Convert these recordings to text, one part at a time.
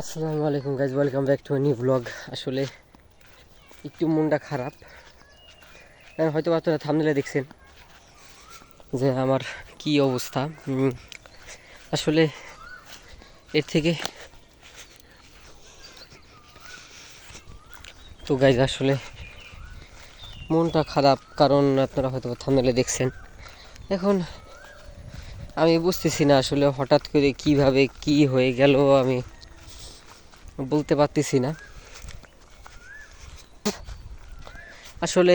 আসসালামু আলাইকুম guys, welcome back to new blog. আসলে একটু মনটা খারাপ, হয়তো আপনারা থাম্বনেলে দেখছেন যে আমার কি অবস্থা। আসলে এর থেকে তো গাইজ আসলে মনটা খারাপ, কারণ আপনারা হয়তো থাম্বনেলে দেখছেন। এখন আমি বুঝতেছি না আসলে হঠাৎ করে কিভাবে কি হয়ে গেল, আমি বলতে পারতেছি না। আসলে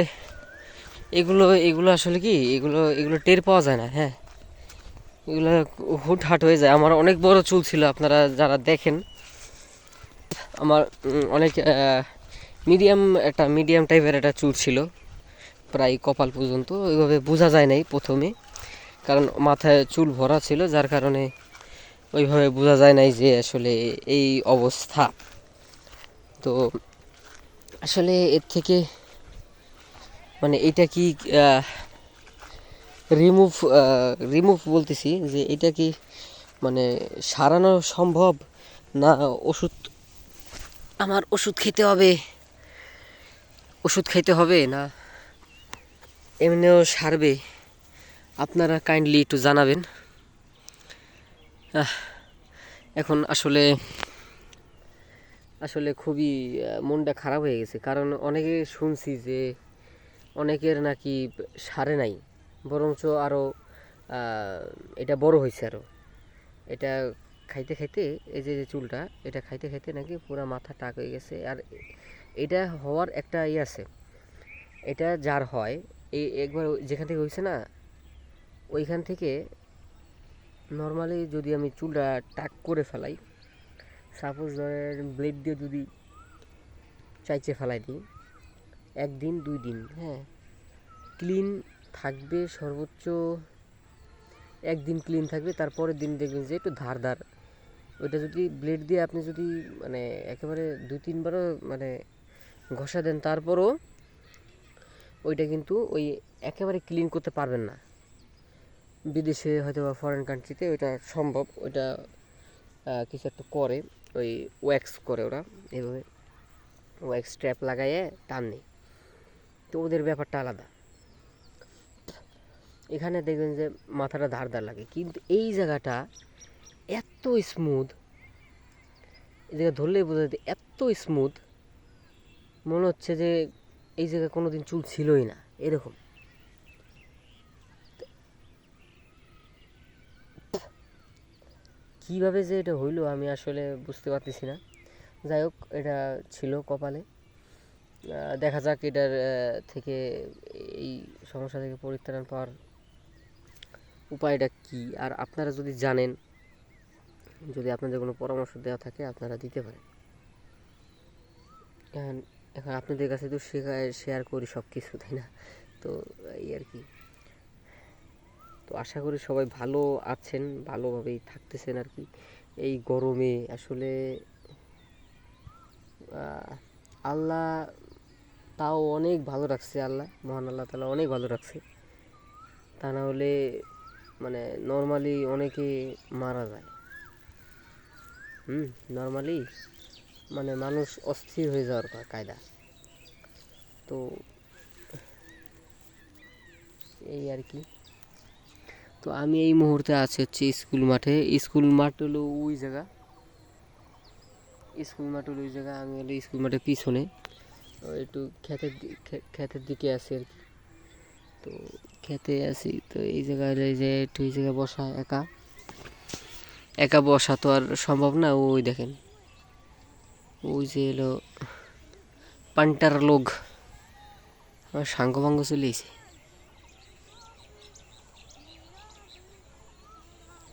এগুলো এগুলো আসলে কি এগুলো এগুলো টের পাওয়া যায় না। হ্যাঁ, এগুলো হুটহাট হয়ে যায়। আমার অনেক বড় চুল ছিল, আপনারা যারা দেখেন আমার অনেক মিডিয়াম টাইপের একটা চুল ছিল, প্রায় কপাল পর্যন্ত। ওইভাবে বোঝা যায় নাই প্রথমে, কারণ মাথায় চুল ভরা ছিল, যার কারণে ওইভাবে বোঝা যায় নাই যে আসলে এই অবস্থা। তো আসলে এর থেকে মানে এটা কি রিমুভ রিমুভ বলতেছি যে এটা কি মানে সারানো সম্ভব, না ওষুধ আমার ওষুধ খাইতে হবে, না এমনিও সারবে? আপনারা কাইন্ডলি একটু জানাবেন। এখন আসলে আসলে খুবই মনটা খারাপ হয়ে গেছে, কারণ অনেকে শুনছি যে অনেকের নাকি সারে নাই, বরঞ্চ আরও এটা বড় হয়েছে আরও। এটা খাইতে খাইতে এই যে চুলটা, এটা খাইতে খাইতে নাকি পুরো মাথা টাক হয়ে গেছে। আর এটা হওয়ার একটা ইয়ে আছে, এটা যার হয় এই একবার যেখান থেকে হয়েছে না, ওইখান থেকে নর্মালি যদি আমি চুলটা টাক করে ফেলাই, সাপোজ ধরেন ব্লেড দিয়ে যদি চাইচে ফেলাই দিই, 1 দিন 2 দিন, হ্যাঁ, ক্লিন থাকবে। সর্বোচ্চ 1 দিন ক্লিন থাকবে, তারপরের দিন দেখবেন যে একটু ধার ধার। ওইটা যদি ব্লেড দিয়ে আপনি যদি মানে একেবারে 2-3বারও মানে ঘষা দেন, তারপরও ওইটা কিন্তু ওই একেবারে ক্লিন করতে পারবেন না। বিদেশে হয়তো বা ফরেন কান্ট্রিতে ওইটা সম্ভব, ওইটা কিছু একটা করে, ওই ওয়্যাক্স করে ওরা, এভাবে ওয়্যাক্স স্ট্র্যাপ লাগাইয়ে টান নেই। তো ওদের ব্যাপারটা আলাদা। এখানে দেখবেন যে মাথাটা ধার ধার লাগে, কিন্তু এই জায়গাটা এত স্মুথ, এই জায়গা ধরলেই বোঝা যায় এত স্মুথ, মনে হচ্ছে যে এই জায়গায় কোনো দিন চুল ছিলই না এরকম। কীভাবে যে এটা হইলো আমি আসলে বুঝতে পারতেছি না। যাই হোক, এটা ছিল কপালে। দেখা যাক এটার থেকে, এই সমস্যা থেকে পরিত্রাণ পাওয়ার উপায়টা কি। আর আপনারা যদি জানেন, যদি আপনাদের কোনো পরামর্শ দেওয়া থাকে, আপনারা দিতে পারেন। এখন এখন আপনাদের কাছে তো শেয়ার করি সব কিছু, তাই না? তো এই আর কি। তো আশা করি সবাই ভালো আছেন, ভালোভাবেই থাকতেছেন আর কি। এই গরমে আসলে আল্লাহ তাও অনেক ভালো রাখছে, আল্লাহ মহান আল্লাহ তাআলা অনেক ভালো রাখছে। তা না হলে মানে নর্মালি অনেকে মারা যায়। নর্মালি মানে মানুষ অস্থির হয়ে যাওয়ার কায়দা। তো এই আর কি। তো আমি এই মুহূর্তে আছি হচ্ছে স্কুল মাঠে। স্কুল মাঠ হলো ওই জায়গা, আমি হলো স্কুল মাঠের পিছনে একটু ক্ষেতের দিকে আছি আর কি। তো খেতে আছি, তো এই জায়গায় যে একটু এই জায়গায় বসা, একা একা বসা তো আর সম্ভব না। ওই দেখেন, ওই যে এলো পান্টার লোক, আমার সাঙ্গ ভাঙ্গ চলে এসে।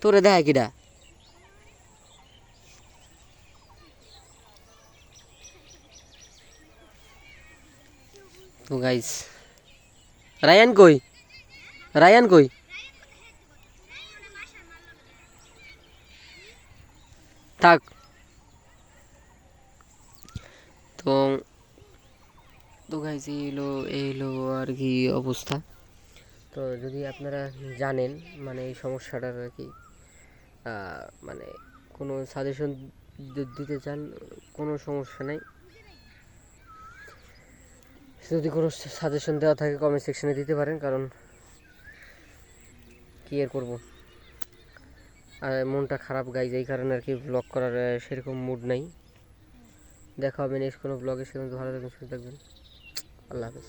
তোরে দেয় কিডা? তো গাইস, রায়ান কই? রায়ান কই? থাক। তো তো গাইস, এই এলো আর কি অবস্থা। তো যদি আপনারা জানেন মানে এই সমস্যাটার আর কি মানে কোনো সাজেশন দিতে চান কোনো সমস্যা নেই। যদি কোনো সাজেশন দেওয়া থাকে কমেন্ট সেকশনে দিতে পারেন, কারণ কী আর করবো, আর মনটা খারাপ গাইজ, এই কারণে আর কি ব্লগ করার সেরকম মুড নাই। দেখা হবে নেক্সট কোনো ব্লগে, সেরকম ভালো থাকবেন, সুস্থ থাকবেন, আল্লাহ হাফেজ।